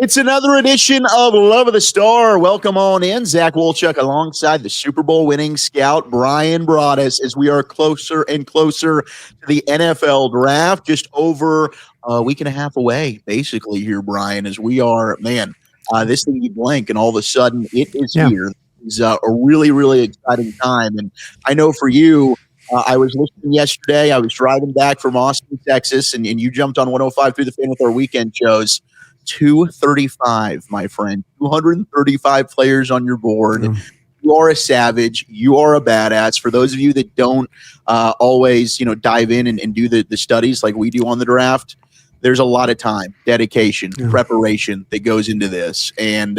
It's another edition of Love of the Star. Welcome on in. Zach Wolchuk alongside the Super Bowl winning scout, Brian Broaddus, as we are closer and closer to the NFL draft. Just over a week and a half away, basically, here, Brian, as we are, this thing you blink, and all of a sudden it is here. It's a really, really exciting time. And I know for you, I was listening yesterday. I was driving back from Austin, Texas, and you jumped on 105 through the fan with our weekend shows. 235, my friend. 235 players on your board. Mm. You are a savage. You are a badass. For those of you that don't always, dive in and do the studies like we do on the draft, there's a lot of time, dedication, preparation that goes into this. And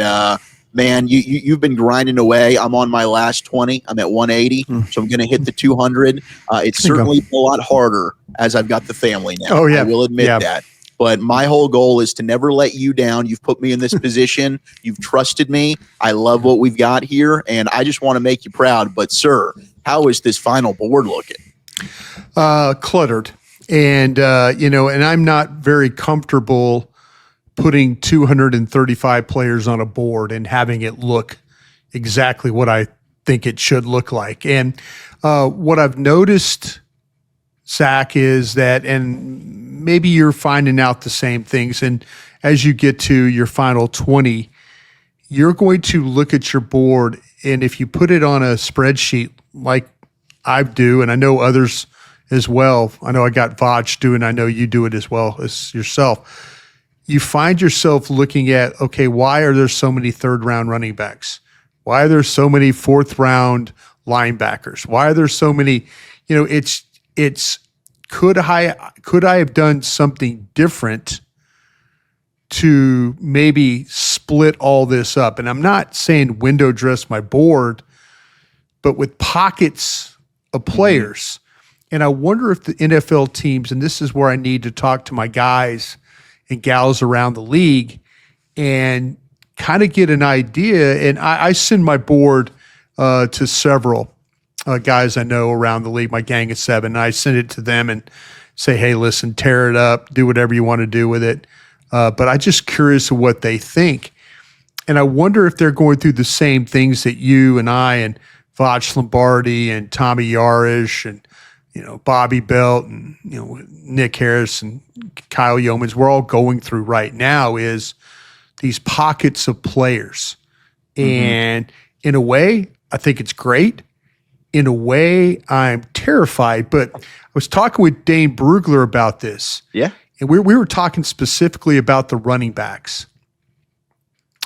man, you've been grinding away. I'm on my last 20. I'm at 180, so I'm going to hit the 200. It's certainly a lot harder as I've got the family now. Oh, yeah. I will admit that. But my whole goal is to never let you down. You've put me in this position. You've trusted me. I love what we've got here, and I just want to make you proud. But, sir, how is this final board looking? Cluttered. And, and I'm not very comfortable putting 235 players on a board and having it look exactly what I think it should look like. And what I've noticed, Zach, is that, and maybe you're finding out the same things, and as you get to your final 20, you're going to look at your board, and if you put it on a spreadsheet like I do, and I know others as well, I know I got Vaj doing, I know you do it as well as yourself, you find yourself looking at, okay, why are there so many third-round running backs? Why are there so many fourth-round linebackers? Why are there so many, it's could I have done something different to maybe split all this up? And I'm not saying window dress my board, but with pockets of players. And I wonder if the NFL teams, and this is where I need to talk to my guys and gals around the league and kind of get an idea. And I send my board to several guys I know around the league, my gang of 7. I send it to them and say, hey, listen, tear it up, do whatever you want to do with it. But I'm just curious of what they think. And I wonder if they're going through the same things that you and I and Vaj Lombardi and Tommy Yarish and, Bobby Belt and, Nick Harris and Kyle Yeomans, we're all going through right now, is these pockets of players. And in a way, I think it's great. In a way, I'm terrified. But I was talking with Dane Brugler about this. Yeah. And we were talking specifically about the running backs.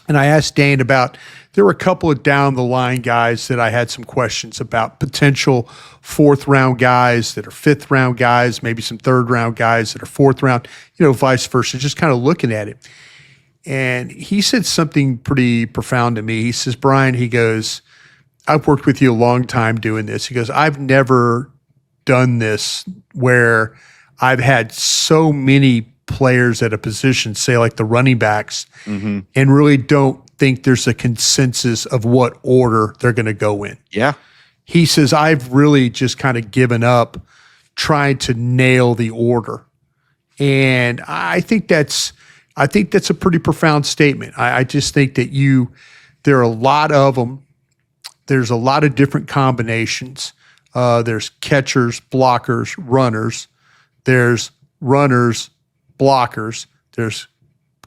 And I asked Dane about, there were a couple of down-the-line guys that I had some questions about, potential fourth-round guys that are fifth-round guys, maybe some third-round guys that are fourth-round, vice versa, just kind of looking at it. And he said something pretty profound to me. He says, Brian, he goes, I've worked with you a long time doing this. He goes, I've never done this where I've had so many players at a position, say like the running backs, and really don't think there's a consensus of what order they're going to go in. Yeah. He says, I've really just kind of given up trying to nail the order. And I think that's a pretty profound statement. I just think that there are a lot of them. There's a lot of different combinations. There's catchers, blockers, runners. There's runners, blockers. There's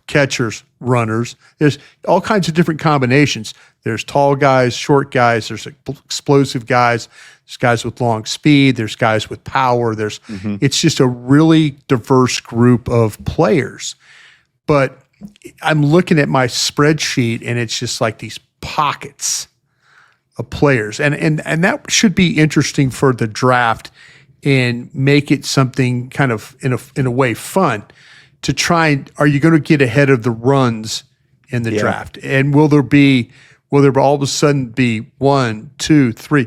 catchers, runners. There's all kinds of different combinations. There's tall guys, short guys. There's explosive guys. There's guys with long speed. There's guys with power. It's just a really diverse group of players. But I'm looking at my spreadsheet, and it's just like these pockets of players. And that should be interesting for the draft and make it something kind of in a way fun to try. Are you going to get ahead of the runs in the draft? And will there all of a sudden be 1, 2, 3?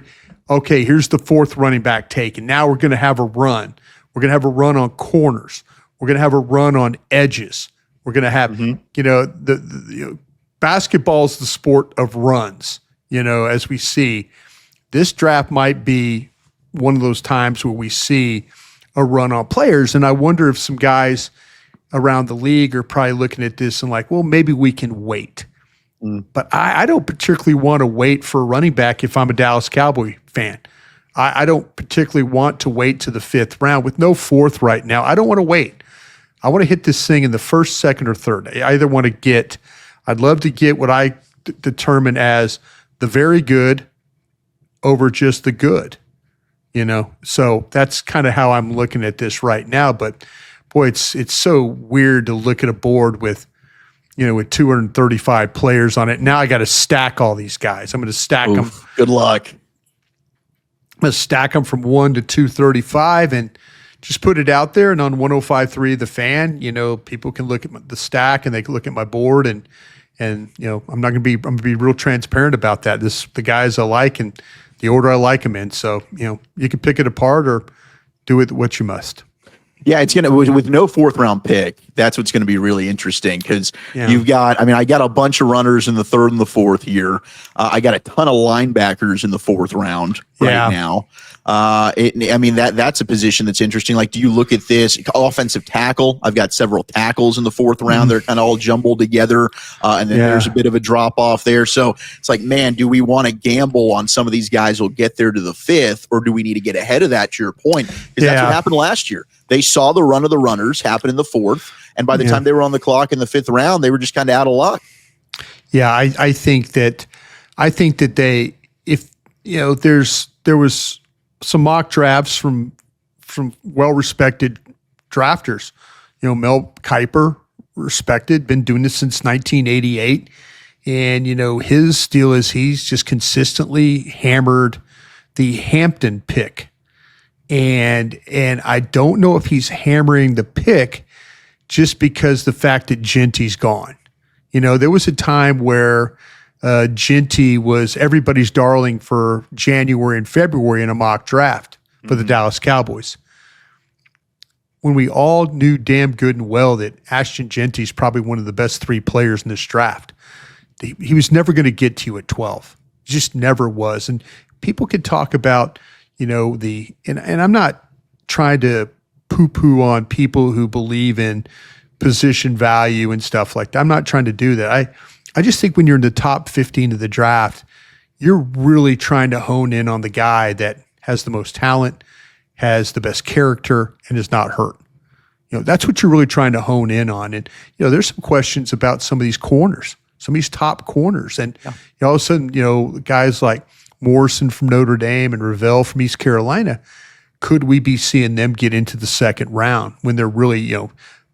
Okay, here's the fourth running back taken. Now we're going to have a run. We're going to have a run on corners. We're going to have a run on edges. We're going to have, basketball is the sport of runs. As we see, this draft might be one of those times where we see a run on players. And I wonder if some guys around the league are probably looking at this and like, well, maybe we can wait. But I don't particularly want to wait for a running back if I'm a Dallas Cowboy fan. I don't particularly want to wait to the 5th round with no 4th right now. I don't want to wait. I want to hit this thing in the 1st, 2nd, or 3rd. I either want to get – I'd love to get what I determine as the very good over just the good, So that's kind of how I'm looking at this right now. But, boy, it's so weird to look at a board with 235 players on it. Now I got to stack all these guys. I'm going to stack them. Good luck. I'm going to stack them from 1 to 235 and just put it out there. And on 105.3 The Fan, people can look at the stack and they can look at my board and I'm going to be real transparent about that. The guys I like and the order I like them in. So, you can pick it apart or do it what you must. Yeah, it's going to, with no 4th round pick, that's what's going to be really interesting because you've got, I got a bunch of runners in the 3rd and the 4th here. I got a ton of linebackers in the 4th round right now. That's a position that's interesting. Like, do you look at this offensive tackle? I've got several tackles in the 4th round. They're kind of all jumbled together. And then there's a bit of a drop off there. So it's like, man, do we want to gamble on some of these guys will get there to the 5th, or do we need to get ahead of that, to your point? Because that's what happened last year. They saw the run of the runners happen in the 4th. And by the time they were on the clock in the 5th round, they were just kind of out of luck. Yeah. I think that they, there was some mock drafts from well-respected drafters. Mel Kiper, respected, been doing this since 1988. And, his deal is he's just consistently hammered the Hampton pick. And I don't know if he's hammering the pick just because the fact that Genty's gone. There was a time where Genty was everybody's darling for January and February in a mock draft for the Dallas Cowboys. When we all knew damn good and well that Ashton Genty's probably one of the best 3 players in this draft. He was never going to get to you at 12. He just never was. And people could talk about, and I'm not trying to poo-poo on people who believe in position value and stuff like that. I'm not trying to do that. I just think when you're in the top 15 of the draft, you're really trying to hone in on the guy that has the most talent, has the best character, and is not hurt. That's what you're really trying to hone in on. And, there's some questions about some of these corners, some of these top corners. And all of a sudden, guys like Morrison from Notre Dame and Ravel from East Carolina, could we be seeing them get into the 2nd round when they're really,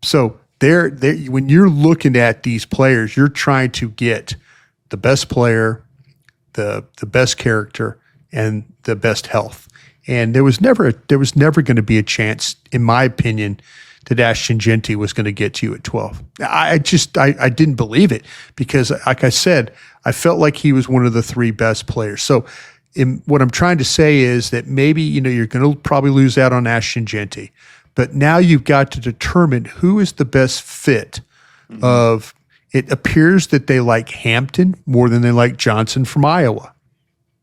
so they're when you're looking at these players, you're trying to get the best player, the best character, and the best health. And there was never going to be a chance, in my opinion, that Ashton Genty was going to get to you at 12. I didn't believe it because, like I said, I felt like he was one of the 3 best players. So what I'm trying to say is that maybe, you're going to probably lose out on Ashton Genty. But now you've got to determine who is the best fit of – it appears that they like Hampton more than they like Johnson from Iowa.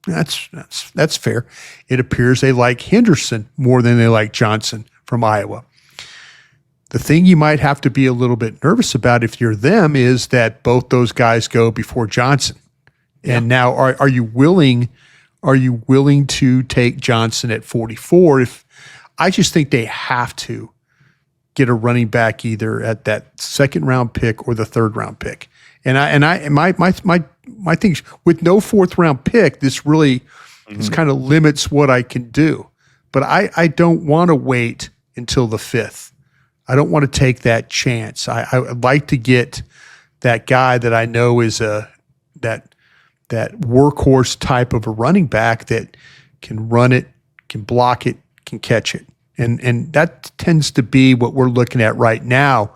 That's fair. It appears they like Henderson more than they like Johnson from Iowa. The thing you might have to be a little bit nervous about if you're them is that both those guys go before Johnson. And now are you willing to take Johnson at 44? I just think they have to get a running back either at that 2nd round pick or the 3rd round pick. My thing with no 4th round pick, this really this kind of limits what I can do. But I don't want to wait until the 5th. I don't want to take that chance. I'd like to get that guy that I know is that workhorse type of a running back that can run it, can block it, can catch it. And that tends to be what we're looking at right now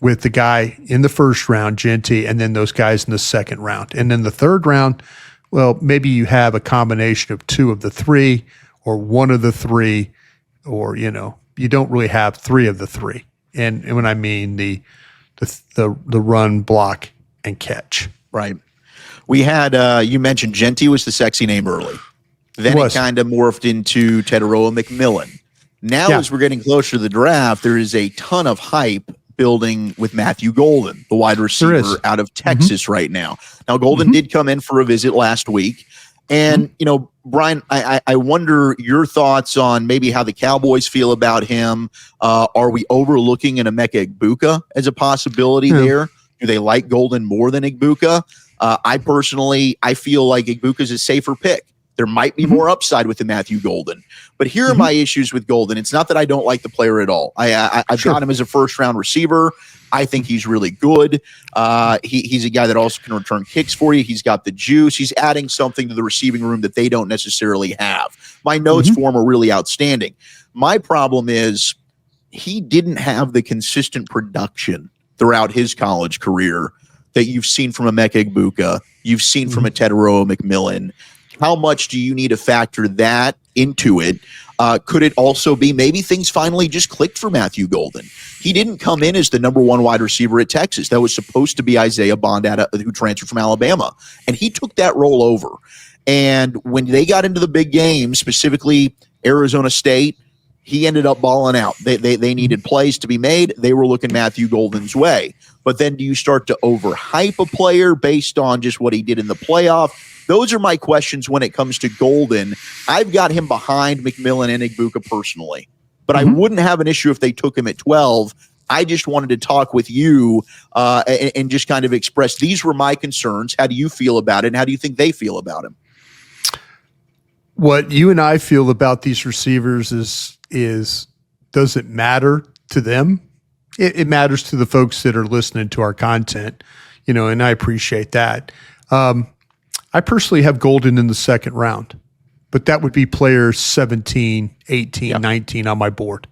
with the guy in the 1st round, Genty, and then those guys in the 2nd round. And then the 3rd round, well, maybe you have a combination of 2 of the 3 or 1 of the 3, or, you don't really have 3 of the 3. And when I mean the run, block, and catch. Right. We had, you mentioned Genty was the sexy name early. Then it kind of morphed into Teteroa McMillan. Now, as we're getting closer to the draft, there is a ton of hype building with Matthew Golden, the wide receiver out of Texas right now. Now, Golden did come in for a visit last week. And, Brian, I wonder your thoughts on maybe how the Cowboys feel about him. Are we overlooking an Emeka Egbuka as a possibility there? Do they like Golden more than Egbuka? I feel like Egbuka's a safer pick. There might be more upside with the Matthew Golden. But here are my issues with Golden. It's not that I don't like the player at all. I've got him as a first-round receiver. I think he's really good. He's a guy that also can return kicks for you. He's got the juice. He's adding something to the receiving room that they don't necessarily have. My notes for him are really outstanding. My problem is he didn't have the consistent production throughout his college career that you've seen from Emeka Egbuka, you've seen from a Tetairoa McMillan. How much do you need to factor that into it? Could it also be maybe things finally just clicked for Matthew Golden? He didn't come in as the number one wide receiver at Texas. That was supposed to be Isaiah Bond, who transferred from Alabama. And he took that role over. And when they got into the big games, specifically Arizona State, he ended up balling out. They needed plays to be made. They were looking Matthew Golden's way. But then do you start to overhype a player based on just what he did in the playoff? Those are my questions when it comes to Golden. I've got him behind McMillan and Egbuka personally, but I wouldn't have an issue if they took him at 12. I just wanted to talk with you and just kind of express these were my concerns. How do you feel about it, and how do you think they feel about him? What you and I feel about these receivers is does it matter to them? It matters to the folks that are listening to our content, and I appreciate that. I personally have Golden in the second round, but that would be players 17, 18, 19 on my board.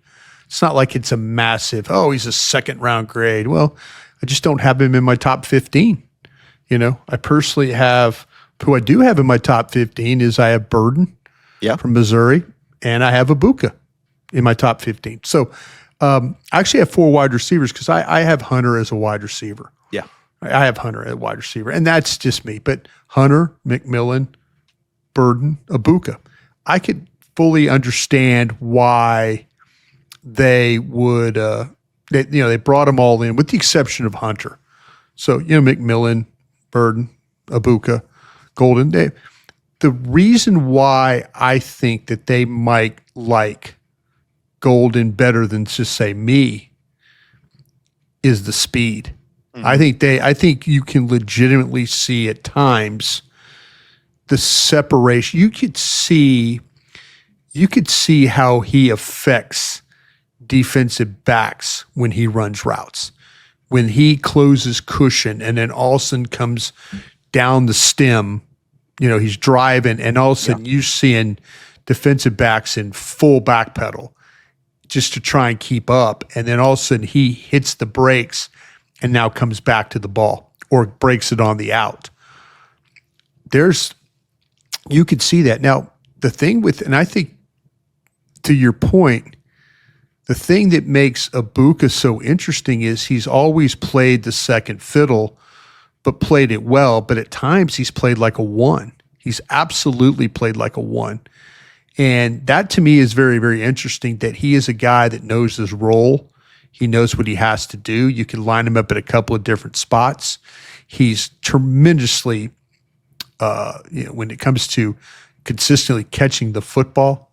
It's not like it's a massive, he's a second round grade. Well, I just don't have him in my top 15. I personally have, who I do have in my top 15 is I have Burden from Missouri, and I have Egbuka in my top 15. So I actually have 4 wide receivers because I have Hunter as a wide receiver. Yeah. I have Hunter at wide receiver, and that's just me. But Hunter, McMillan, Burden, Egbuka. I could fully understand why they would, they brought them all in, with the exception of Hunter. So, McMillan, Burden, Egbuka, Golden. The reason why I think that they might like Golden better than just say me is the speed. I think you can legitimately see at times the separation. You could see how he affects defensive backs when he runs routes, when he closes cushion and then all of a sudden comes down the stem. He's driving, and all of a sudden you're seeing defensive backs in full back pedal just to try and keep up, and then all of a sudden he hits the brakes and now comes back to the ball or breaks it on the out. You could see that. Now, the thing and I think to your point, the thing that makes Egbuka so interesting is he's always played the second fiddle, but played it well. But at times he's played like a 1. He's absolutely played like a 1. And that to me is very, very interesting, that he is a guy that knows his role. He knows what he has to do. You can line him up at a couple of different spots. He's tremendously, when it comes to consistently catching the football.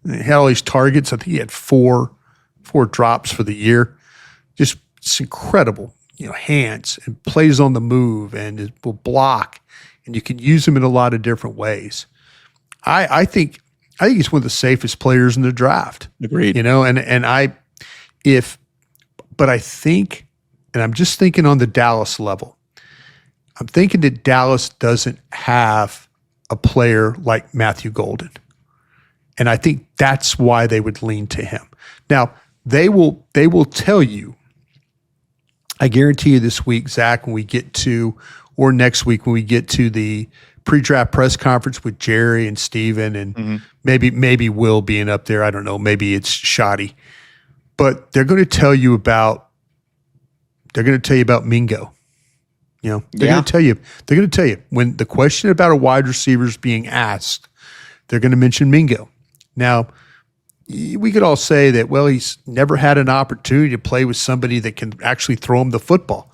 He had all these targets. I think he had four drops for the year. Just it's incredible. Hands and plays on the move and will block, and you can use him in a lot of different ways. I think he's one of the safest players in the draft. Agreed. But I think, and I'm just thinking on the Dallas level, I'm thinking that Dallas doesn't have a player like Matthew Golden. And I think that's why they would lean to him. Now, they will tell you, I guarantee you this week, Zach, when we get to, or next week when we get to the pre-draft press conference with Jerry and Steven and maybe Will being up there. I don't know. Maybe it's shoddy. But they're going to tell you about Mingo. They're going to tell you when the question about a wide receiver is being asked, they're going to mention Mingo. Now, we could all say that, well, he's never had an opportunity to play with somebody that can actually throw him the football.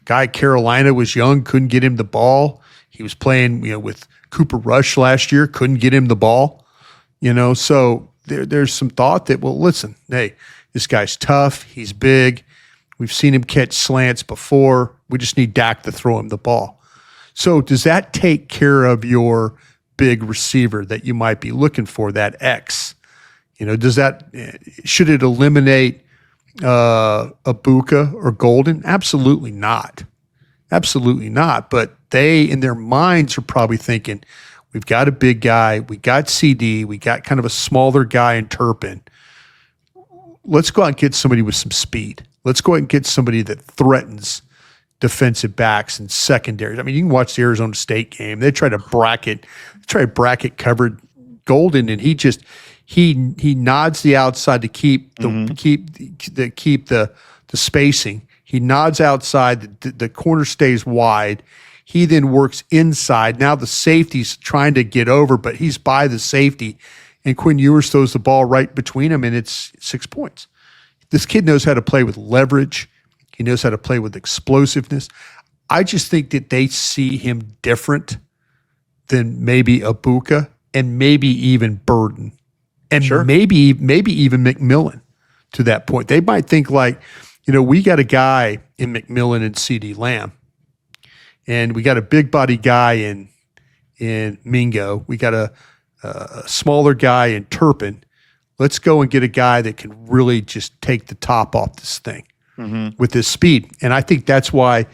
Guy at Carolina was young, couldn't get him the ball. He was playing, with Cooper Rush last year, couldn't get him the ball. So there's some thought that, well, listen, hey, this guy's tough. He's big. We've seen him catch slants before. We just need Dak to throw him the ball. So does that take care of your big receiver that you might be looking for, that X? Should it eliminate Ibuka or Golden? Absolutely not. Absolutely not. But they, in their minds, are probably thinking, we've got a big guy, we got CD, we got kind of a smaller guy in Turpin. Let's go out and get somebody with some speed. Let's go out and get somebody that threatens defensive backs and secondaries. I mean, you can watch the Arizona State game. They try to bracket covered Golden, and he nods the outside to keep the spacing. He nods outside. The corner stays wide. He then works inside. Now the safety's trying to get over, but he's by the safety, and Quinn Ewers throws the ball right between him, and it's 6 points. This kid knows how to play with leverage. He knows how to play with explosiveness. I just think that they see him different than maybe Ibuka and maybe even Burden. And sure, maybe even McMillan to that point. They might think like, we got a guy in McMillan and CD Lamb, and we got a big body guy in Mingo. We got a smaller guy in Turpin. Let's go and get a guy that can really just take the top off this thing with his speed. And I think that's why,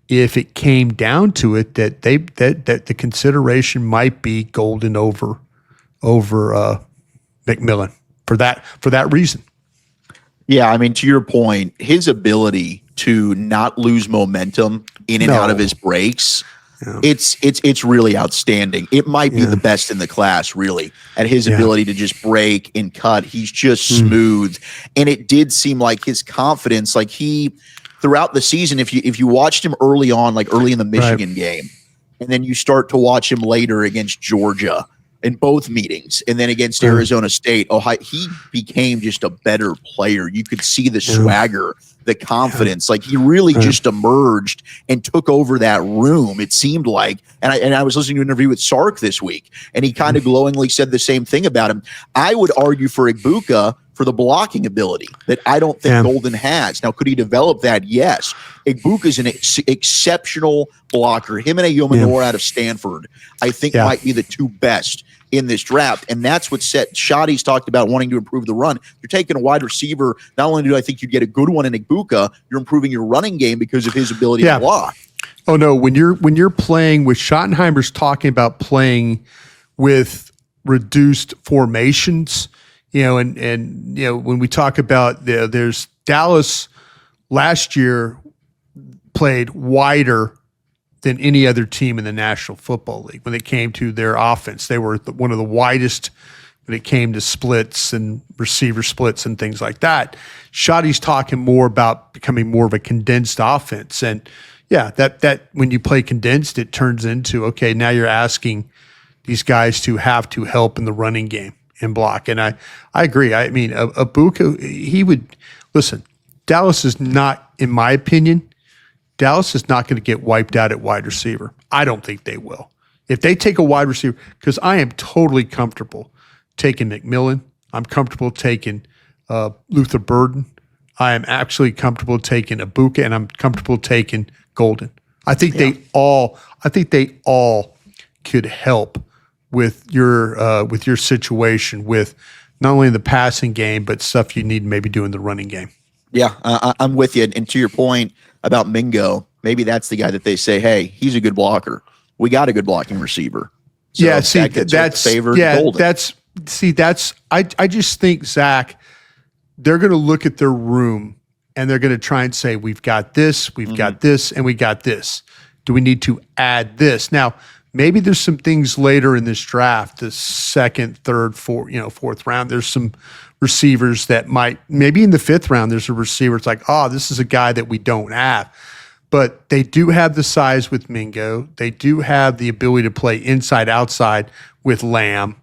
if it came down to it, that that the consideration might be Golden over McMillan for that reason. Yeah, I mean, to your point, his ability to not lose momentum in and out of his breaks, it's really outstanding. It might be the best in the class, really, at his ability to just break and cut. He's just smooth. And it did seem like his confidence, like throughout the season, if you watched him early on, like early in the Michigan game, and then you start to watch him later against Georgia in both meetings, and then against Arizona State, he became just a better player. You could see the swagger, the confidence. Like he really just emerged and took over that room, it seemed like. And I was listening to an interview with Sark this week, and he kind of glowingly said the same thing about him. I would argue for Ibuka for the blocking ability that I don't think Golden has. Now, could he develop that? Yes. Ibuka's an exceptional blocker. Him and Ayomanor out of Stanford, I think, might be the two best in this draft. And that's what Shotty's talked about, wanting to improve the run. You're taking a wide receiver. Not only do I think you get a good one in Ibuka, you're improving your running game because of his ability to block. Oh no, when you're playing with Schottenheimer's talking about playing with reduced formations, and when we talk about there's Dallas last year played wider than any other team in the National Football League. When it came to their offense, they were one of the widest when it came to splits and receiver splits and things like that. Shotty's talking more about becoming more of a condensed offense. And that when you play condensed, it turns into, okay, now you're asking these guys to have to help in the running game and block. And I agree. I mean, Ibuka, he would – listen, Dallas is not, in my opinion – Dallas is not going to get wiped out at wide receiver. I don't think they will. If they take a wide receiver, because I am totally comfortable taking McMillan. I'm comfortable taking Luther Burden. I am actually comfortable taking Ibuka, and I'm comfortable taking Golden. I think they all could help with your situation with not only the passing game, but stuff you need maybe do in the running game. Yeah, I'm with you. And to your point about Mingo, maybe that's the guy that they say, hey, he's a good blocker. We got a good blocking receiver. So that's favored Golden. I just think, Zach, they're going to look at their room and they're going to try and say, we've got this, we've got this, and we got this. Do we need to add this? Now, maybe there's some things later in this draft, the second, third, fourth round. There's some receivers that might, maybe in the fifth round, there's a receiver. It's like, this is a guy that we don't have. But they do have the size with Mingo. They do have the ability to play inside, outside with Lamb.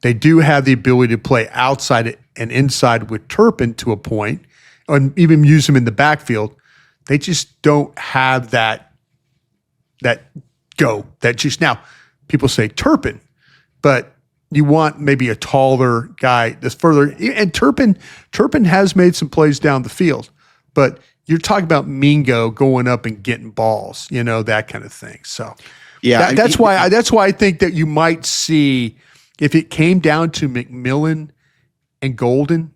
They do have the ability to play outside and inside with Turpin to a point, and even use him in the backfield. They just don't have that go. That just now people say Turpin, but you want maybe a taller guy that's further. And Turpin has made some plays down the field, but you're talking about Mingo going up and getting balls, that kind of thing. So yeah, that's why I think that you might see, if it came down to McMillan and Golden,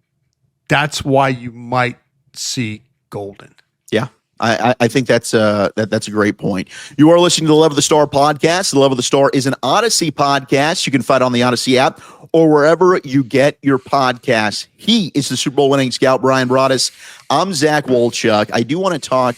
that's why you might see Golden. Yeah. I think that's a great point. You are listening to the Love of the Star podcast. The Love of the Star is an Odyssey podcast. You can find it on the Odyssey app or wherever you get your podcasts. He is the Super Bowl winning scout, Brian Broaddus. I'm Zach Wolchuk. I do want to talk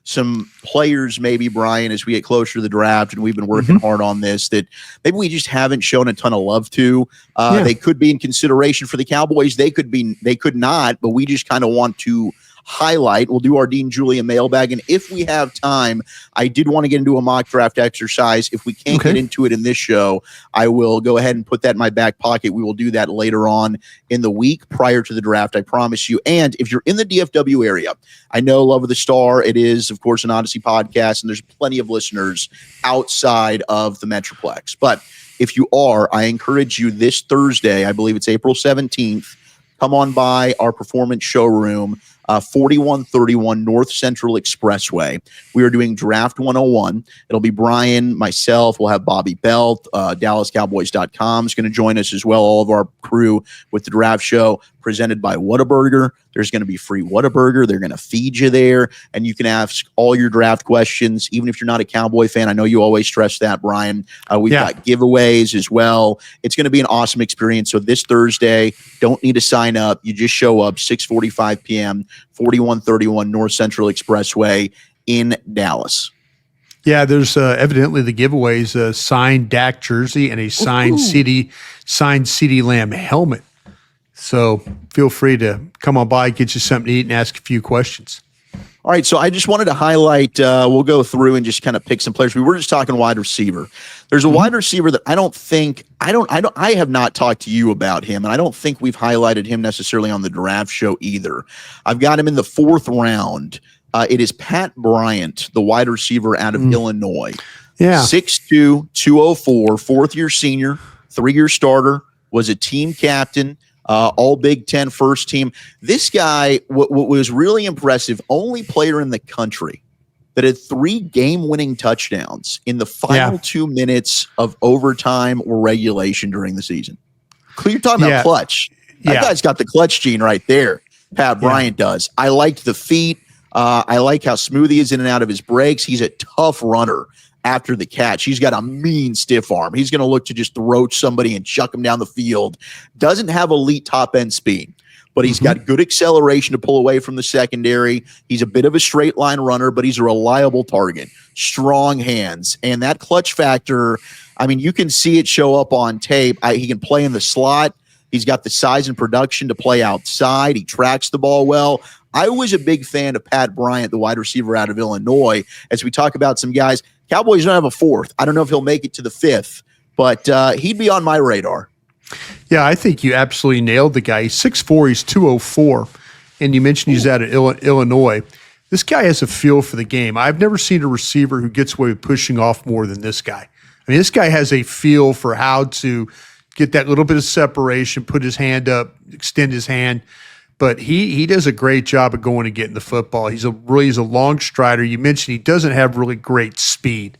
some players, maybe, Brian, as we get closer to the draft, and we've been working hard on this, that maybe we just haven't shown a ton of love to. They could be in consideration for the Cowboys. They could not, but we just kind of want to highlight. We'll do our Dean Julia mailbag, and if we have time, I did want to get into a mock draft exercise. If we can't get into it in this show, I will go ahead and put that in my back pocket. We will do that later on in the week prior to the draft, I promise you. And if you're in the DFW area, I know Love of the Star, it is, of course, an Odyssey podcast, and there's plenty of listeners outside of the Metroplex. But if you are, I encourage you this Thursday, I believe it's April 17th, come on by our performance showroom, 4131 North Central Expressway. We are doing Draft 101. It'll be Brian, myself. We'll have Bobby Belt. DallasCowboys.com is going to join us as well. All of our crew with the draft show presented by Whataburger. There's going to be free Whataburger. They're going to feed you there, and you can ask all your draft questions, even if you're not a Cowboy fan. I know you always stress that, Brian. We've got giveaways as well. It's going to be an awesome experience. So this Thursday, don't need to sign up. You just show up, 6:45 p.m., 4131 North Central Expressway in Dallas. Yeah, there's evidently the giveaways, a signed Dak jersey and a signed CeeDee Lamb helmet. So feel free to come on by, get you something to eat, and ask a few questions. All right, so I just wanted to highlight, we'll go through and just kind of pick some players. We were just talking wide receiver. There's a wide receiver that I have not talked to you about him, and I don't think we've highlighted him necessarily on the draft show either. I've got him in the 4th round. It is Pat Bryant, the wide receiver out of Illinois. Yeah. 6'2", 204, 4th-year senior, 3-year starter, was a team captain, all Big Ten first team. This guy, what was really impressive, only player in the country that had 3 game-winning touchdowns in the final 2 minutes of overtime or regulation during the season. You're talking about clutch. That guy's got the clutch gene right there. Pat Bryant does. I liked the feet. I like how smooth he is in and out of his breaks. He's a tough runner after the catch. He's got a mean stiff arm. He's going to look to just throw somebody and chuck him down the field. Doesn't have elite top-end speed, but he's got good acceleration to pull away from the secondary. He's a bit of a straight line runner, but he's a reliable target. Strong hands. And that clutch factor, I mean, you can see it show up on tape. He can play in the slot. He's got the size and production to play outside. He tracks the ball well. I was a big fan of Pat Bryant, the wide receiver out of Illinois. As we talk about some guys, Cowboys don't have a 4th. I don't know if he'll make it to the 5th, but he'd be on my radar. Yeah, I think you absolutely nailed the guy. He's 6'4", he's 204, and you mentioned he's out of Illinois. This guy has a feel for the game. I've never seen a receiver who gets away with pushing off more than this guy. I mean, this guy has a feel for how to get that little bit of separation, put his hand up, extend his hand. But he does a great job of going and getting the football. He's a long strider. You mentioned he doesn't have really great speed,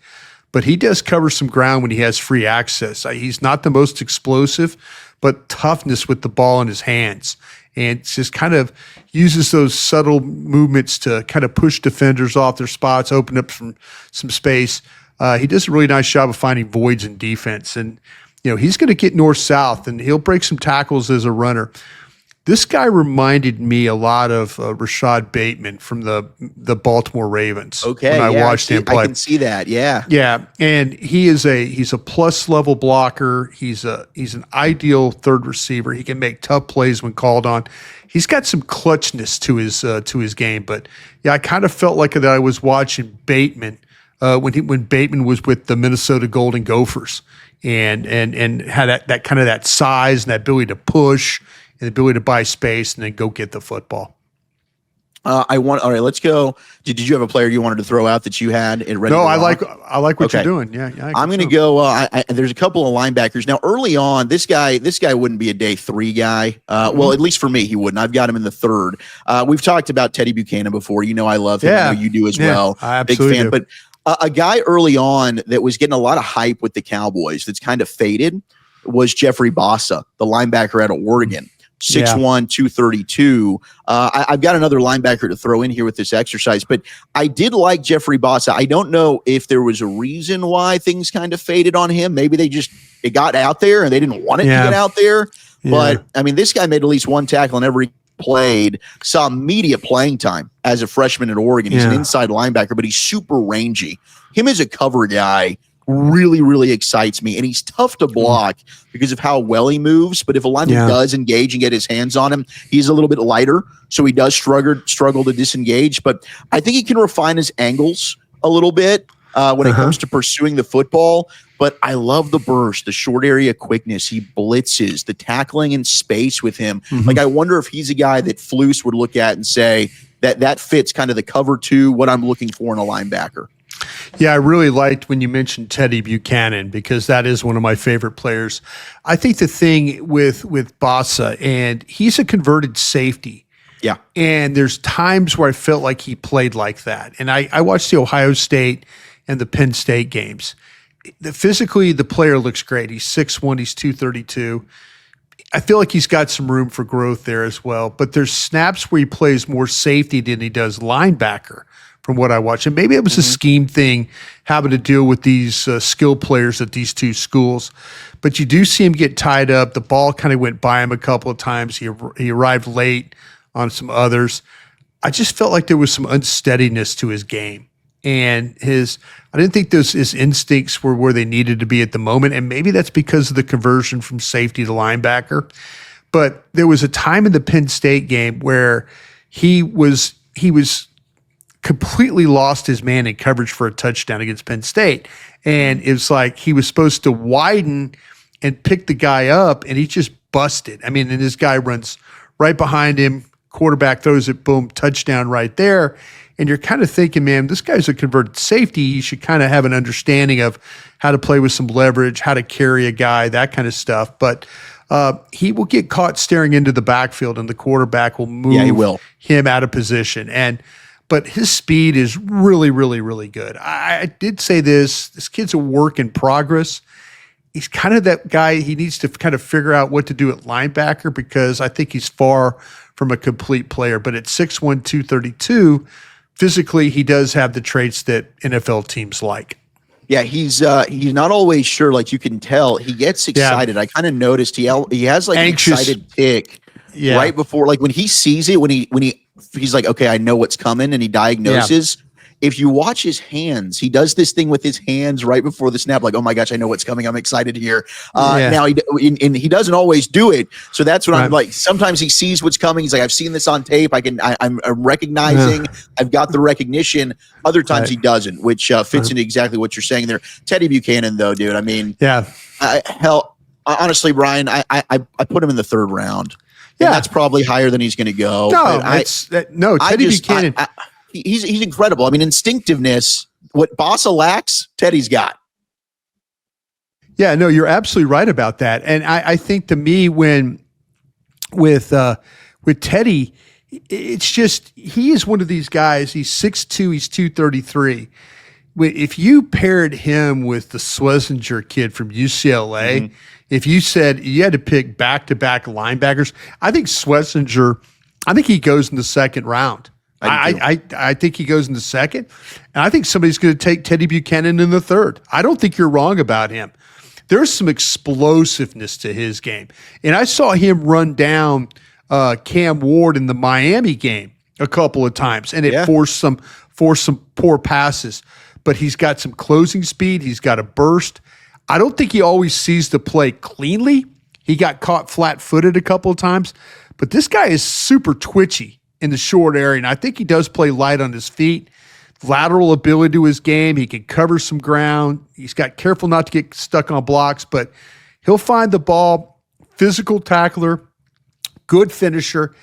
but he does cover some ground when he has free access. He's not the most explosive, but toughness with the ball in his hands. And just kind of uses those subtle movements to kind of push defenders off their spots, open up some space. He does a really nice job of finding voids in defense. And, he's going to get north-south, and he'll break some tackles as a runner. This guy reminded me a lot of Rashad Bateman from the Baltimore Ravens. Okay, when I watched him play. I can see that. Yeah, yeah, and he's a plus level blocker. He's an ideal third receiver. He can make tough plays when called on. He's got some clutchness to his game. But yeah, I kind of felt like that I was watching Bateman when Bateman was with the Minnesota Golden Gophers, and had that kind of that size and that ability to push and the ability to buy space and then go get the football. All right, let's go. Did you have a player you wanted to throw out that you had it ready? No, I like what you're doing. Yeah, I'm going to go. There's a couple of linebackers now. Early on, this guy wouldn't be a day 3 guy. Well, at least for me, he wouldn't. I've got him in the 3rd. We've talked about Teddy Buchanan before. You know, I love him. Yeah. I know you do as well. I absolutely Big fan. do. But a guy early on that was getting a lot of hype with the Cowboys that's kind of faded was Jeffrey Bassa, the linebacker out of Oregon. 6'1", 232. I've got another linebacker to throw in here with this exercise, but I did like Jeffrey Bassa. I don't know if there was a reason why things kind of faded on him. Maybe it got out there and they didn't want it to get out there. But I mean, this guy made at least one tackle in every played, saw immediate playing time as a freshman at Oregon. He's an inside linebacker, but he's super rangy. Him as a cover guy really, really excites me. And he's tough to block because of how well he moves. But if a lineman does engage and get his hands on him, he's a little bit lighter. So he does struggle to disengage. But I think he can refine his angles a little bit when it comes to pursuing the football. But I love the burst, the short area quickness. He blitzes, the tackling in space with him. Like, I wonder if he's a guy that Flus would look at and say that fits kind of the cover 2, what I'm looking for in a linebacker. Yeah, I really liked when you mentioned Teddy Buchanan because that is one of my favorite players. I think the thing with Bassa, and he's a converted safety. Yeah. And there's times where I felt like he played like that. And I watched the Ohio State and the Penn State games. Physically, the player looks great. He's 6'1", he's 232. I feel like he's got some room for growth there as well. But there's snaps where he plays more safety than he does linebacker, from what I watched. And maybe it was a scheme thing, having to deal with these skill players at these two schools. But you do see him get tied up. The ball kind of went by him a couple of times. He arrived late on some others. I just felt like there was some unsteadiness to his game. And I didn't think his instincts were where they needed to be at the moment. And maybe that's because of the conversion from safety to linebacker. But there was a time in the Penn State game where he was completely lost his man in coverage for a touchdown against Penn State. And it was like he was supposed to widen and pick the guy up, and he just busted. I mean, and this guy runs right behind him, quarterback throws it, boom, touchdown right there. And you're kind of thinking, man, this guy's a converted safety. He should kind of have an understanding of how to play with some leverage, how to carry a guy, that kind of stuff. But he will get caught staring into the backfield, and the quarterback will move him out of position. But his speed is really, really, really good. I did say this kid's a work in progress. He's kind of that guy. He needs to kind of figure out what to do at linebacker because I think he's far from a complete player. But at 6'1", 232, physically, he does have the traits that NFL teams like. Yeah, he's not always sure. Like, you can tell he gets excited. I kind of noticed he has like anxious, an excited tick right before, like when he sees it, when he's like, okay, I know what's coming, and he diagnoses. If you watch his hands, he does this thing with his hands right before the snap, like, oh my gosh, I know what's coming. I'm excited here. Now he doesn't always do it. So that's what I'm like. Sometimes he sees what's coming. He's like, I've seen this on tape. I'm recognizing. I've got the recognition. Other times he doesn't, which fits into exactly what you're saying there. Teddy Buchanan, though, dude. I mean, honestly, Brian, I put him in the 3rd round. Yeah, that's probably higher than he's going to go. No, Teddy Buchanan. He's incredible. I mean, instinctiveness, what Bassa lacks, Teddy's got. Yeah, no, you're absolutely right about that. And I think to me, with Teddy, it's just he is one of these guys. He's 6'2", he's 233. If you paired him with the Schlesinger kid from UCLA, if you said you had to pick back-to-back linebackers, I think Schlesinger, he goes in the 2nd round. I think he goes in the 2nd, and I think somebody's going to take Teddy Buchanan in the 3rd. I don't think you're wrong about him. There's some explosiveness to his game, and I saw him run down Cam Ward in the Miami game a couple of times, and it forced some poor passes. But he's got some closing speed. He's got a burst. I don't think he always sees the play cleanly. He got caught flat-footed a couple of times, but this guy is super twitchy in the short area, and I think he does play light on his feet. lateral ability to his game. He can cover some ground. He's got careful not to get stuck on blocks, but he'll find the ball. Physical tackler, good finisher,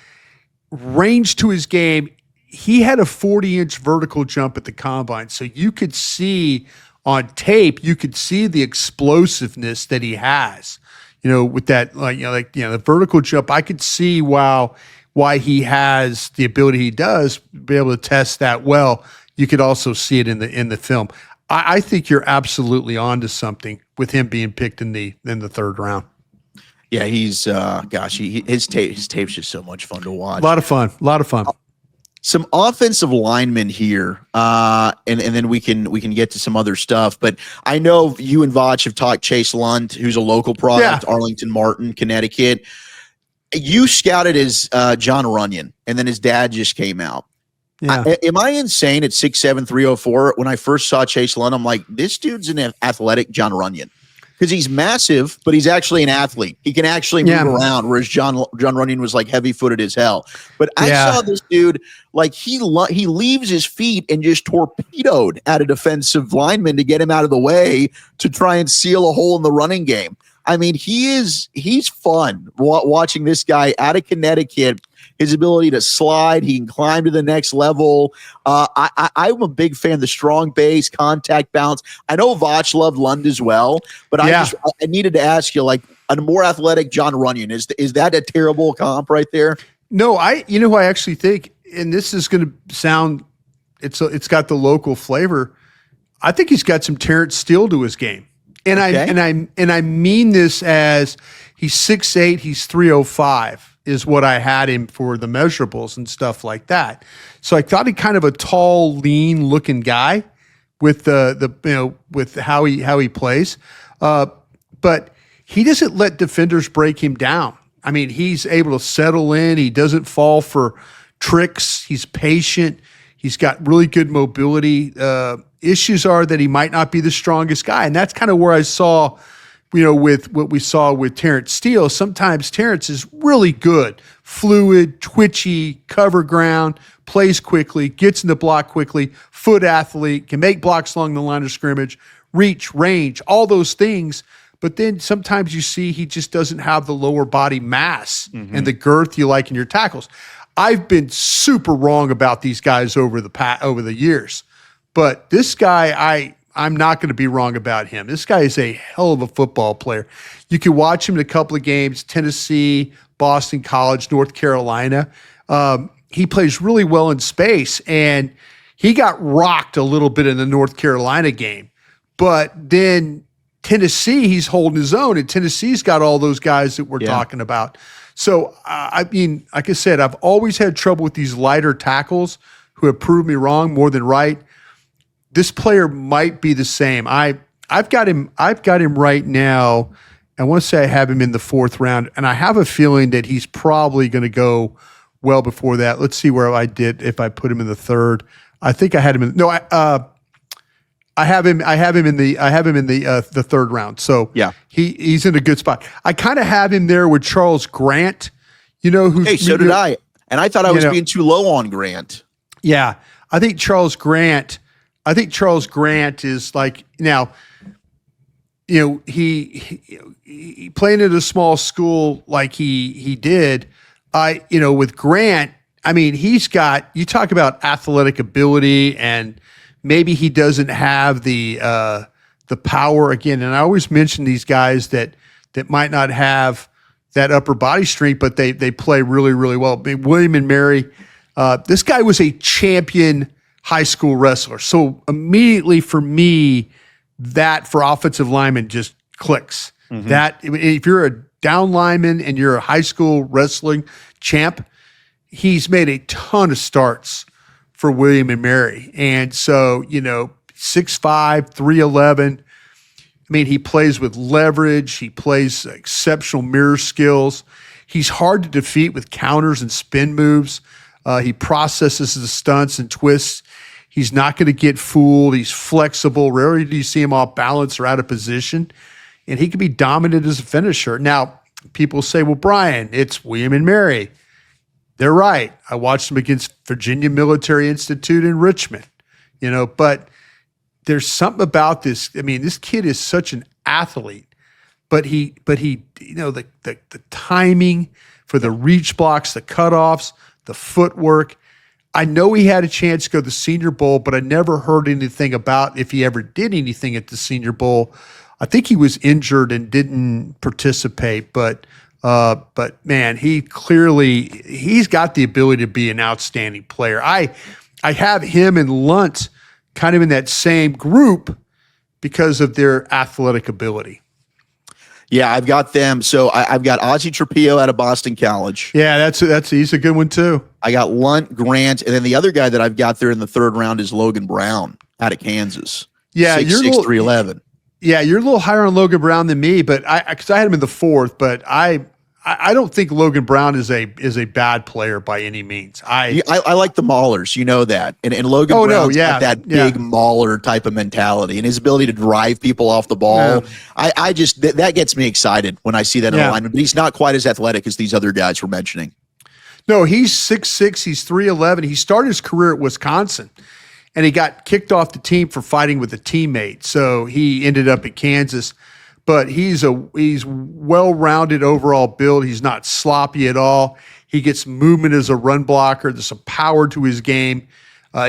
range to his game. He had a 40-inch vertical jump at the combine, so you could see on tape, you could see the explosiveness that he has. With that, the vertical jump, I could see why he has the ability he does, be able to test that well. You could also see it in the film. I think you're absolutely onto something with him being picked in the third round. Yeah, he's his tape's just so much fun to watch. A lot of fun. Some offensive linemen here, and then we can get to some other stuff. But I know you and Vach have talked Chase Lund, who's a local product, Arlington Martin, Connecticut. You scouted as John Runyon, and then his dad just came out. Yeah. Am I insane at 6'7", 304? When I first saw Chase Lund, I'm like, this dude's an athletic John Runyon. Because he's massive, but he's actually an athlete. He can actually move around, whereas John Runyon was like heavy-footed as hell. But I saw this dude, like he leaves his feet and just torpedoed at a defensive lineman to get him out of the way to try and seal a hole in the running game. I mean, he's fun watching this guy out of Connecticut. His ability to slide, he can climb to the next level. I'm a big fan of the strong base, contact bounce. I know Vach loved Lund as well, but I needed to ask you, like, a more athletic John Runyon, is that a terrible comp right there? No, who I actually think, and this is going to sound, it's got the local flavor. I think he's got some Terrence Steele to his game. And I mean this as he's 6'8", he's 305 is what I had him for the measurables and stuff like that. So I thought he kind of a tall, lean looking guy with with how he plays. But he doesn't let defenders break him down. I mean, he's able to settle in. He doesn't fall for tricks. He's patient. He's got really good mobility. Issues are that he might not be the strongest guy. And that's kind of where I saw, with what we saw with Terrence Steele. Sometimes Terrence is really good, fluid, twitchy, cover ground, plays quickly, gets in the block quickly, foot athlete, can make blocks along the line of scrimmage, reach, range, all those things. But then sometimes you see he just doesn't have the lower body mass and the girth you like in your tackles. I've been super wrong about these guys over the years. But this guy, I'm not going to be wrong about him. This guy is a hell of a football player. You can watch him in a couple of games, Tennessee, Boston College, North Carolina. He plays really well in space, and he got rocked a little bit in the North Carolina game. But then Tennessee, he's holding his own, and Tennessee's got all those guys that we're talking about. So, I mean, like I said, I've always had trouble with these lighter tackles who have proved me wrong more than right. This player might be the same. I've got him right now. I want to say I have him in the fourth round, and I have a feeling that he's probably going to go well before that. Let's see where I did if I put him in the third. I think I had him in. No, I have him in the third round. So yeah, he's in a good spot. I kind of have him there with Charles Grant. So did I, and I thought I was being too low on Grant. Yeah, I think Charles Grant is like, now, he playing at a small school like he did. With Grant, I mean, he's got, you talk about athletic ability, and maybe he doesn't have the power again. And I always mention these guys that might not have that upper body strength, but they play really, really well. I mean, William and Mary, this guy was a champion high school wrestler. So immediately for me, that for offensive linemen just clicks. That if you're a down lineman and you're a high school wrestling champ, he's made a ton of starts for William and Mary. And so, 6'5", 311. I mean, he plays with leverage. He plays exceptional mirror skills. He's hard to defeat with counters and spin moves. He processes the stunts and twists. He's not going to get fooled. He's flexible. Rarely do you see him off balance or out of position. And he can be dominant as a finisher. Now, people say, well, Brian, it's William and Mary. They're right. I watched him against Virginia Military Institute in Richmond. but there's something about this. I mean, this kid is such an athlete, but he, the timing for the reach blocks, the cutoffs, the footwork. I know he had a chance to go to the Senior Bowl, but I never heard anything about if he ever did anything at the Senior Bowl. I think he was injured and didn't participate, but man, he's got the ability to be an outstanding player. I have him and Lunt kind of in that same group because of their athletic ability. Yeah, I've got them. So I've got Ozzie Trapillo out of Boston College. Yeah, he's a good one too. I got Lunt, Grant, and then the other guy that I've got there in the third round is Logan Brown out of Kansas. Yeah, 6'6", 311. Yeah, you're a little higher on Logan Brown than me, but because I had him in the fourth, but I don't think Logan Brown is a bad player by any means. I like the maulers, you know that, and Logan Brown's got that big mauler type of mentality, and his ability to drive people off the ball. Yeah. I just that gets me excited when I see that in alignment. But he's not quite as athletic as these other guys we're mentioning. No, he's 6'6", he's 311. He started his career at Wisconsin, and he got kicked off the team for fighting with a teammate. So he ended up at Kansas. But he's well-rounded overall build. He's not sloppy at all. He gets movement as a run blocker. There's some power to his game.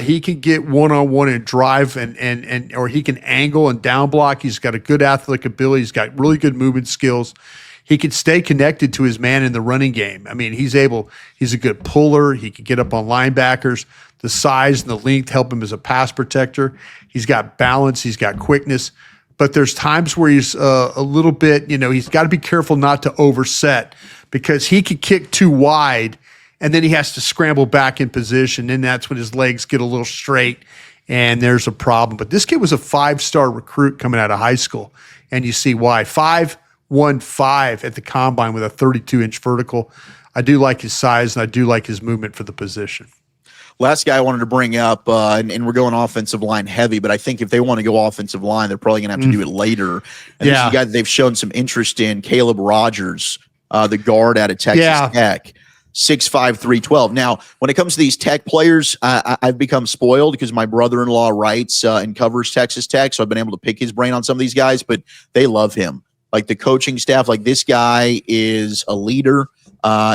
He can get one-on-one and drive and or he can angle and down block. He's got a good athletic ability. He's got really good movement skills. He can stay connected to his man in the running game. I mean, he's a good puller. He can get up on linebackers. The size and the length help him as a pass protector. He's got balance. He's got quickness. But there's times where he's a little bit, he's got to be careful not to overset because he could kick too wide and then he has to scramble back in position. And that's when his legs get a little straight and there's a problem. But this kid was a 5-star recruit coming out of high school. And you see why. 5'1" at the combine with a 32-inch vertical. I do like his size and I do like his movement for the position. Last guy I wanted to bring up, and we're going offensive line heavy, but I think if they want to go offensive line, they're probably going to have to do it later. And this is a guy that they've shown some interest in, Caleb Rogers, the guard out of Texas Tech, 6'5", 312. Now, when it comes to these Tech players, I've become spoiled because my brother-in-law writes and covers Texas Tech, so I've been able to pick his brain on some of these guys, but they love him. Like the coaching staff, like this guy is a leader.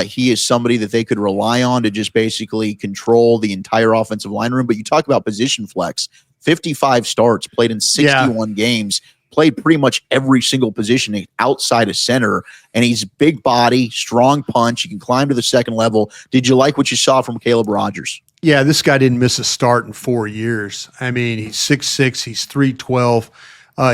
He is somebody that they could rely on to just basically control the entire offensive line room. But you talk about position flex, 55 starts, played in 61 games, played pretty much every single position outside of center. And he's big body, strong punch. He can climb to the second level. Did you like what you saw from Caleb Rogers? Yeah, this guy didn't miss a start in 4 years. I mean, he's 6'6", he's 312.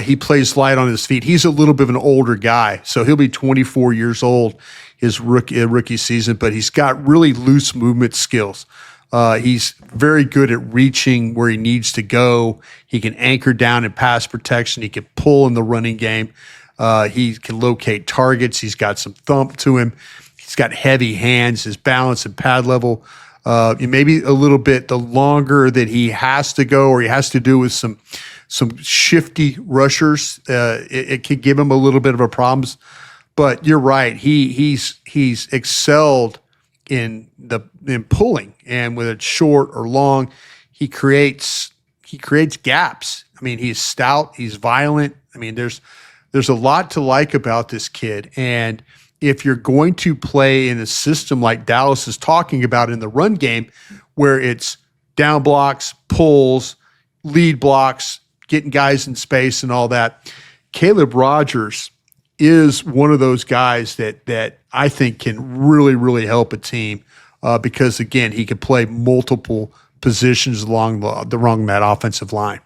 He plays light on his feet. He's a little bit of an older guy, so he'll be 24 years old his rookie season, but he's got really loose movement skills. He's very good at reaching where he needs to go. He can anchor down in pass protection. He can pull in the running game. He can locate targets. He's got some thump to him. He's got heavy hands. His balance and pad level, maybe a little bit the longer that he has to go or he has to do with some shifty rushers, it could give him a little bit of a problems. But you're right. He's excelled in pulling, and whether it's short or long, he creates gaps. I mean, he's stout. He's violent. I mean, there's a lot to like about this kid. And if you're going to play in a system like Dallas is talking about in the run game, where it's down blocks, pulls, lead blocks, getting guys in space and all that, Caleb Rogers is one of those guys that I think can really, really help a team because, again, he could play multiple positions along that offensive line.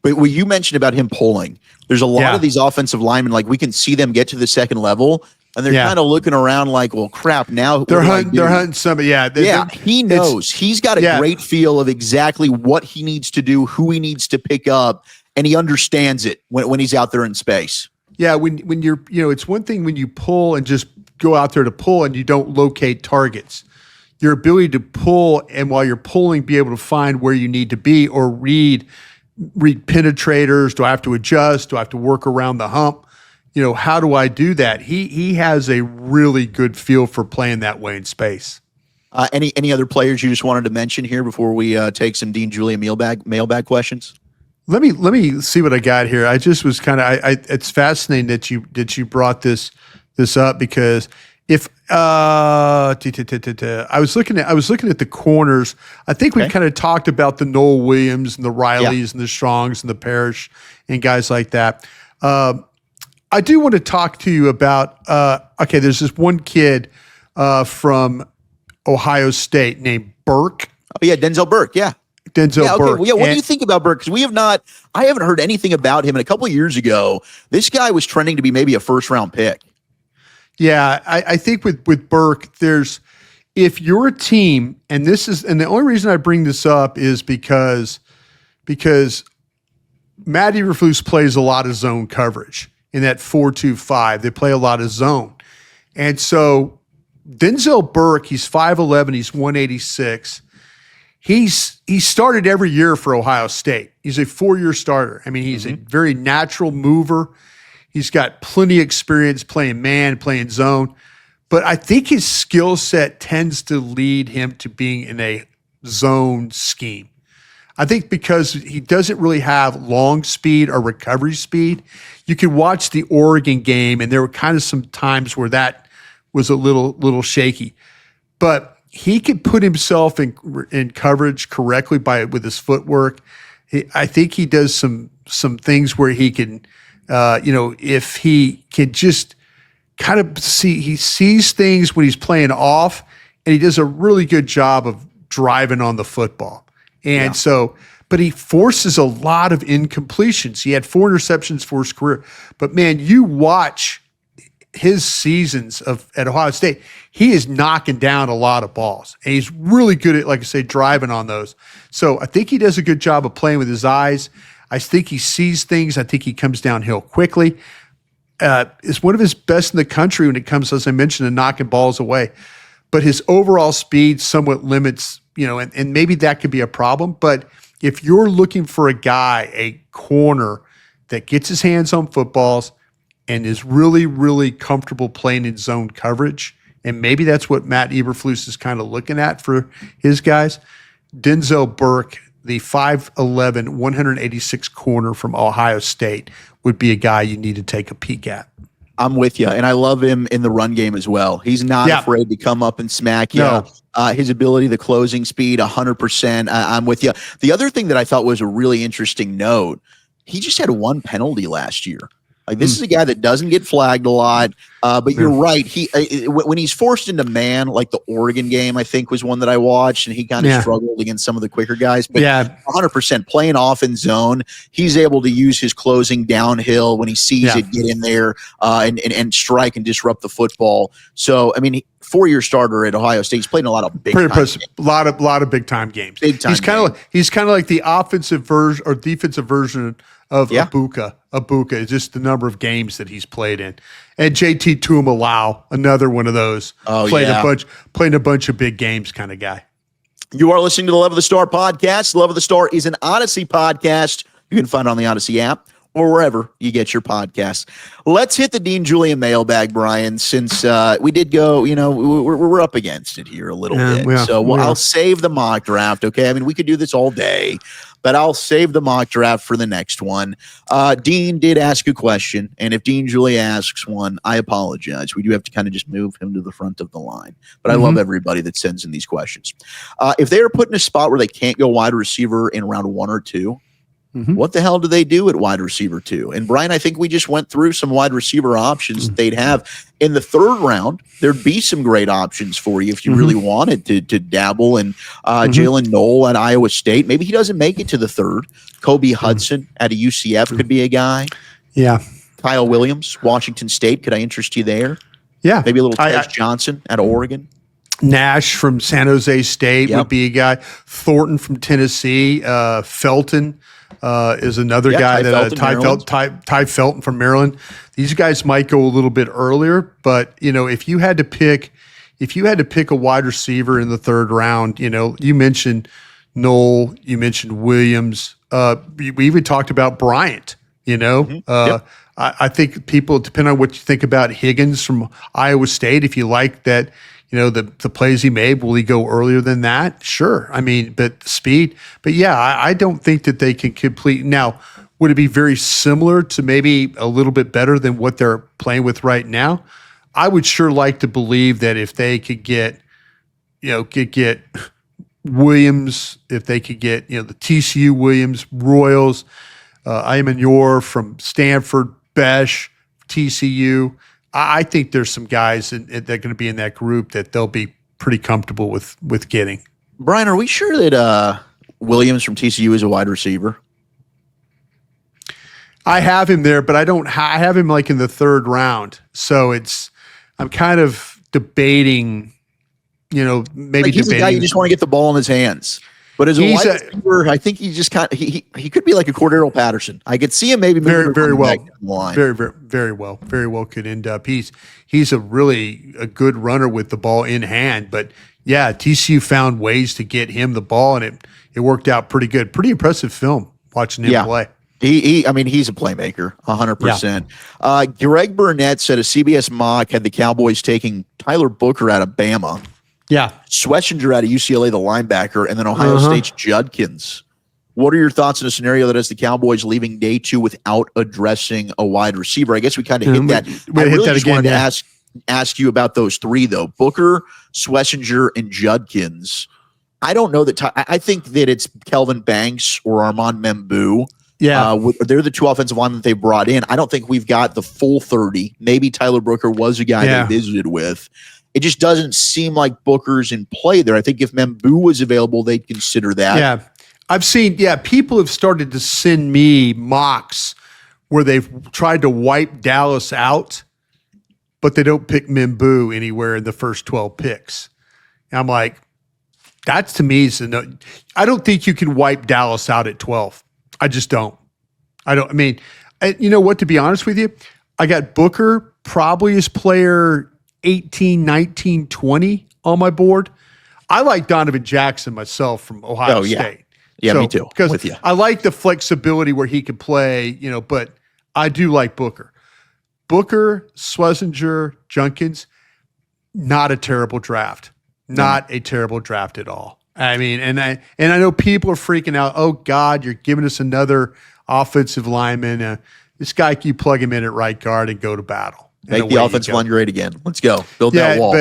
But what you mentioned about him pulling, there's a lot of these offensive linemen, like we can see them get to the second level, and they're kind of looking around like, well, crap, now they're hunting somebody. He knows. He's got a great feel of exactly what he needs to do, who he needs to pick up, and he understands it when he's out there in space. Yeah, when you're, it's one thing when you pull and just go out there to pull and you don't locate targets. Your ability to pull and while you're pulling, be able to find where you need to be or read penetrators. Do I have to adjust? Do I have to work around the hump? How do I do that? He has a really good feel for playing that way in space. Any other players you just wanted to mention here before we take some Dean Julia mailbag questions? Let me see what I got here. I just was kind of it's fascinating that you brought this up, because if I was looking at the corners. I think we've kind of talked about the Noel Williams and the Rileys and the Strongs and the Parrish and guys like that. I do want to talk to you about there's this one kid from Ohio State named Burke. Oh yeah, Denzel Burke. Yeah. Denzel Burke. Well, what do you think about Burke? Because I haven't heard anything about him. And a couple of years ago, this guy was trending to be maybe a first-round pick. Yeah, I think with Burke, if you're a team, and the only reason I bring this up is because Matt Eberflus plays a lot of zone coverage in that 4-2-5. They play a lot of zone. And so Denzel Burke, he's 5'11", he's 186. He started every year for Ohio State. He's a 4-year starter. I mean, he's a very natural mover. He's got plenty of experience playing man, playing zone. But I think his skill set tends to lead him to being in a zone scheme. I think because he doesn't really have long speed or recovery speed. You can watch the Oregon game, and there were kind of some times where that was a little shaky. But he could put himself in coverage correctly with his footwork. I think he does some things where he can, if he can just kind of he sees things when he's playing off, and he does a really good job of driving on the football. And but he forces a lot of incompletions. He had 4 interceptions for his career. But man, you watch his seasons at Ohio State, he is knocking down a lot of balls. And he's really good at, like I say, driving on those. So I think he does a good job of playing with his eyes. I think he sees things. I think he comes downhill quickly. Is one of his best in the country when it comes, as I mentioned, to knocking balls away. But his overall speed somewhat limits, and maybe that could be a problem. But if you're looking for a guy, a corner that gets his hands on footballs and is really, really comfortable playing in zone coverage, and maybe that's what Matt Eberflus is kind of looking at for his guys, Denzel Burke, the 5'11", 186 corner from Ohio State, would be a guy you need to take a peek at. I'm with you, and I love him in the run game as well. He's not afraid to come up and smack you. No. His ability, the closing speed, 100%. I'm with you. The other thing that I thought was a really interesting note, he just had 1 penalty last year. Like, this is a guy that doesn't get flagged a lot, but you're right. When he's forced into man, like the Oregon game, I think was one that I watched, and he kind of struggled against some of the quicker guys. But 100% playing off in zone, he's able to use his closing downhill when he sees it, get in there and strike and disrupt the football. So, I mean, 4-year starter at Ohio State. He's played in a lot of big time games. A lot of big time games. He's kind of like the offensive version or defensive version of Ibuka. Ibuka is just the number of games that he's played in. And JT Tuimalau, another one of those. Played a bunch of big games kind of guy. You are listening to the Love of the Star podcast. Love of the Star is an Odyssey podcast. You can find it on the Odyssey app or wherever you get your podcasts. Let's hit the Dean Julia mailbag, Brian, since we did go, we're up against it here a little bit. I'll save the mock draft, okay? I mean, we could do this all day, but I'll save the mock draft for the next one. Dean did ask a question, and if Dean Julia asks one, I apologize. We do have to kind of just move him to the front of the line. But I love everybody that sends in these questions. If they are put in a spot where they can't go wide receiver in round 1 or 2, what the hell do they do at wide receiver 2? And Brian, I think we just went through some wide receiver options that they'd have. In the 3rd round, there'd be some great options for you if you really wanted to dabble in Jalen Noel at Iowa State. Maybe he doesn't make it to the 3rd. Kobe Hudson at a UCF could be a guy. Yeah. Kyle Williams, Washington State. Could I interest you there? Yeah. Maybe a little Tej Johnson at Oregon. Nash from San Jose State would be a guy. Thornton from Tennessee. Felton is another guy Ty Felton from Maryland. These guys might go a little bit earlier, but if you had to pick a wide receiver in the 3rd round, you mentioned Noel, you mentioned Williams. We even talked about Bryant. I think people, depending on what you think about Higgins from Iowa State, if you like that, the plays he made, will he go earlier than that? Sure. I mean, but speed. But yeah, I don't think that they can complete. Now, would it be very similar to maybe a little bit better than what they're playing with right now? I would sure like to believe that if they could get, get Williams, if they could get, the TCU Williams, Royals, Ayman from Stanford, Besh, TCU. I think there's some guys that are going to be in that group that they'll be pretty comfortable with getting. Brian, are we sure that Williams from TCU is a wide receiver? I have him there, but I have him like in the third round. So I'm kind of debating, maybe he's a guy you just want to get the ball in his hands. But as a wide receiver, I think he just he could be like a Cordero Patterson. I could see him maybe very well. Very well could end up. He's a good runner with the ball in hand. But yeah, TCU found ways to get him the ball, and it worked out pretty good. Pretty impressive film watching him play. He's a playmaker, 100%. Greg Burnett said a CBS mock had the Cowboys taking Tyler Booker out of Bama. Yeah. Schlesinger out of UCLA, the linebacker, and then Ohio State's Judkins. What are your thoughts on a scenario that has the Cowboys leaving day 2 without addressing a wide receiver? I guess we kind of hit that. I really just wanted to ask you about those 3, though. Booker, Schlesinger, and Judkins. I don't know that I think that it's Kelvin Banks or Armand Membu. Yeah. They're the 2 offensive linemen that they brought in. I don't think we've got the full 30. Maybe Tyler Booker was a guy they visited with. It just doesn't seem like Booker's in play there. I think if Membu was available, they'd consider that. Yeah. I've seen, people have started to send me mocks where they've tried to wipe Dallas out, but they don't pick Membu anywhere in the first 12 picks. And I'm like, that's to me is no. I don't think you can wipe Dallas out at 12. I just don't. You know what, to be honest with you, I got Booker probably as player 18, 19, 20 on my board. I like Donovan Jackson myself from Ohio State. Yeah, me too. Because I like the flexibility where he can play, but I do like Booker. Booker, Schlesinger, Judkins, not a terrible draft. Not a terrible draft at all. I mean, and I know people are freaking out. Oh God, you're giving us another offensive lineman. This guy, you plug him in at right guard and go to battle. Make the offensive line great again. Let's go. Build that wall.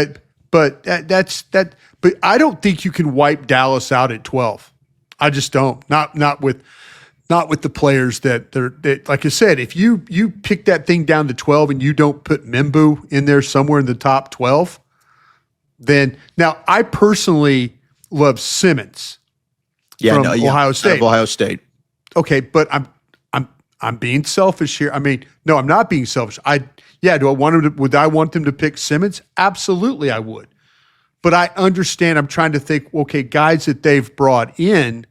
But that's that. But I don't think you can wipe Dallas out at 12. I just don't. Not with the players that like I said. If you pick that thing down to 12 and you don't put Membu in there somewhere in the top 12, then now I personally love Simmons from Ohio State. Ohio State. Okay, but I'm being selfish here. I mean, no, I'm not being selfish. Would I want them to pick Simmons? Absolutely, I would. But I understand. I'm trying to think. Okay, guys that they've brought in,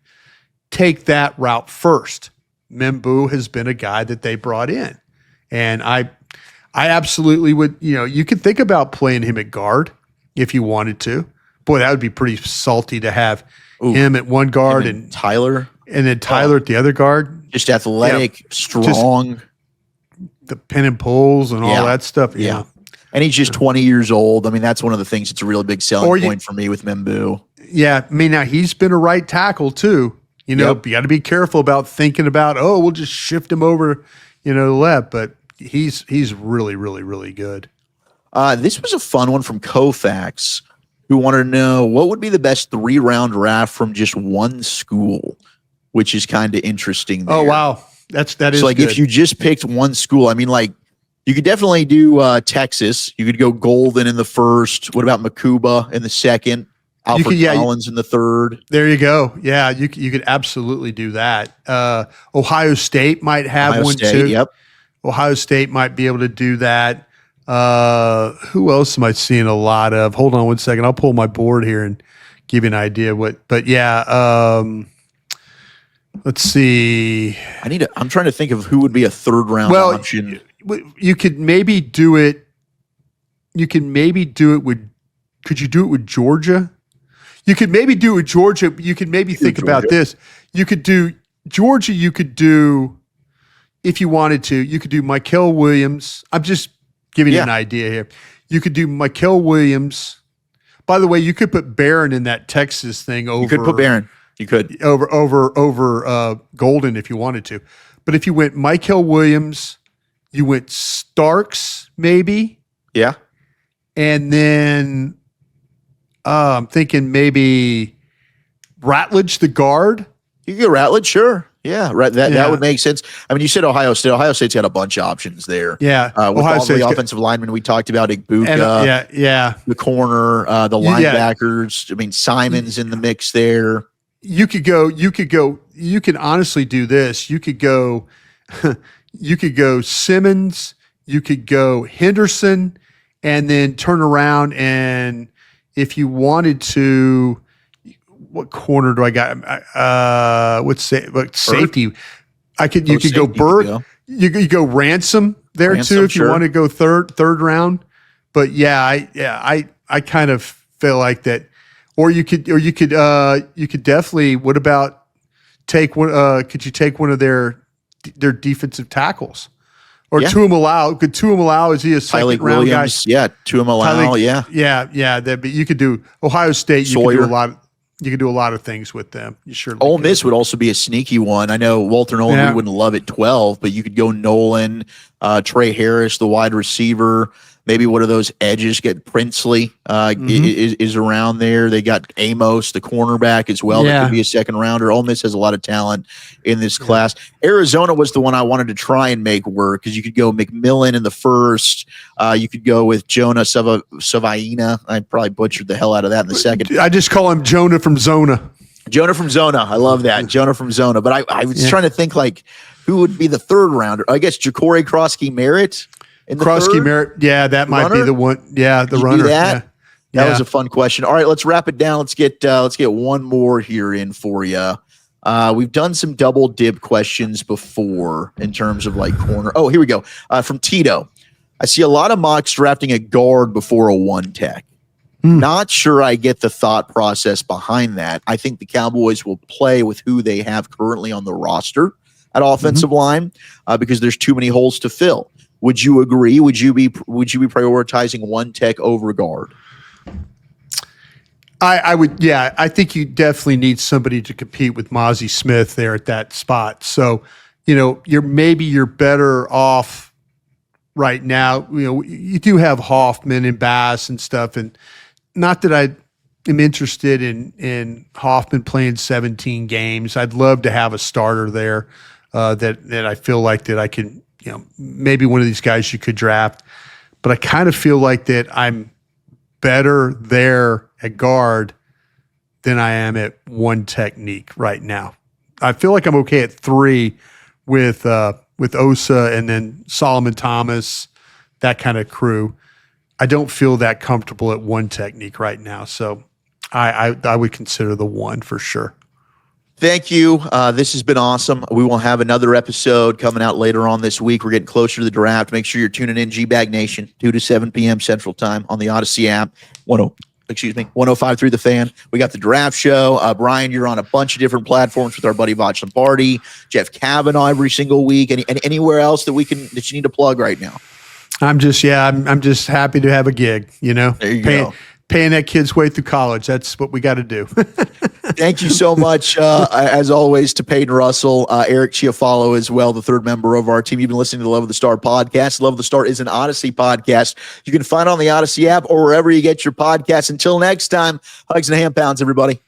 take that route first. Membu has been a guy that they brought in, and I absolutely would. You could think about playing him at guard if you wanted to. Boy, that would be pretty salty to have him at one guard and Tyler. And then Tyler at the other guard. Just athletic, strong. The pin and pulls and all that stuff. Yeah. And he's just 20 years old. I mean, that's one of the things that's a really big selling point for me with Membu. Yeah. I mean, now he's been a right tackle too. You got to be careful about thinking about, we'll just shift him over, left. But he's really, really, really good. This was a fun one from Koufax, who wanted to know what would be the best 3-round draft from just one school, which is kind of interesting there. Oh, wow. That is so like good. If you just picked one school, I mean, like you could definitely do Texas. You could go Golden in the first. What about Makuba in the second? Alfred Collins in the third. There you go. Yeah, you could absolutely do that. Ohio State might have one too. Yep. Ohio State might be able to do that. Who else am I seeing a lot of? Hold on one second. I'll pull my board here and give you an idea but let's see. I'm trying to think of who would be a 3rd round option. You could maybe do it. Could you do it with Georgia? You could maybe do it with Georgia. You could maybe think about this. You could do Georgia. You could do, if you wanted to, you could do Mykel Williams. I'm just giving you an idea here. You could do Mykel Williams, By the way, you could put Barron in that Texas thing over. You could put Barron. You could over Golden if you wanted to. But if you went Michael Williams, you went Starks maybe. Yeah. And then I'm thinking maybe Ratledge, the guard. You could get Ratledge, sure. Yeah, right. That would make sense. I mean, you said Ohio State. Ohio State's got a bunch of options there. Yeah. With Ohio all the offensive linemen we talked about, Igbuka, the corner, the linebackers. I mean, Simon's in the mix there. You can honestly do this. You could go Simmons, you could go Henderson, and then turn around and if you wanted to, what corner do I got? What safety? You could go Burke. You could go Ransom there too if you want to go third round. But I kind of feel like that. Or you could definitely. What about take one? Could you take one of their defensive tackles? Or Tuimalau? Could Tuimalau, is he a second round guy? Yeah, Tuimalau. Yeah. But you could do Ohio State. You could do a lot. You could do a lot of things with them. You sure. Ole Miss would also be a sneaky one. I know Walter Nolan wouldn't love it 12, but you could go Nolan, Trey Harris, the wide receiver. Maybe one of those edges get Princely is around there. They got Amos, the cornerback as well. That could be a second rounder. Ole Miss has a lot of talent in this class. Arizona was the one I wanted to try and make work because you could go McMillan in the first. You could go with Jonah Savaina. I probably butchered the hell out of that in the second. I just call him Jonah from Zona. Jonah from Zona. I love that. Jonah from Zona. But I was trying to think like who would be the third rounder. I guess Ja'Cory Krosky-Merritt. Merritt, that might be the one. Yeah, the runner. That was a fun question. All right, let's wrap it down. Let's get one more here in for you. We've done some double dip questions before in terms of like corner. Oh, here we go. From Tito, I see a lot of mocks drafting a guard before a one tech. Not sure I get the thought process behind that. I think the Cowboys will play with who they have currently on the roster at offensive line because there's too many holes to fill. Would you agree? Would you be prioritizing one tech over guard? I would. Yeah, I think you definitely need somebody to compete with Mozzie Smith there at that spot. So, you're better off right now. You do have Hoffman and Bass and stuff, and not that I am interested in Hoffman playing 17 games. I'd love to have a starter there that I feel like that I can. Maybe one of these guys you could draft, but I kind of feel like that I'm better there at guard than I am at one technique right now. I feel like I'm okay at 3 with Osa and then Solomon Thomas, that kind of crew. I don't feel that comfortable at one technique right now, so I would consider the 1 for sure. Thank you. This has been awesome. We will have another episode coming out later on this week. We're getting closer to the draft. Make sure you're tuning in G-Bag Nation, 2 to 7 p.m. Central Time on the Odyssey app. 105.3 The Fan. We got the draft show. Brian, you're on a bunch of different platforms with our buddy Vach Lombardi, Jeff Kavanaugh every single week. Anywhere else that that you need to plug right now? I'm just happy to have a gig. There you go. Paying that kid's way through college. That's what we got to do. Thank you so much, as always, to Peyton Russell, Eric Chiafalo as well, the third member of our team. You've been listening to the Love of the Star podcast. Love of the Star is an Odyssey podcast. You can find it on the Odyssey app or wherever you get your podcasts. Until next time, hugs and hand pounds, everybody.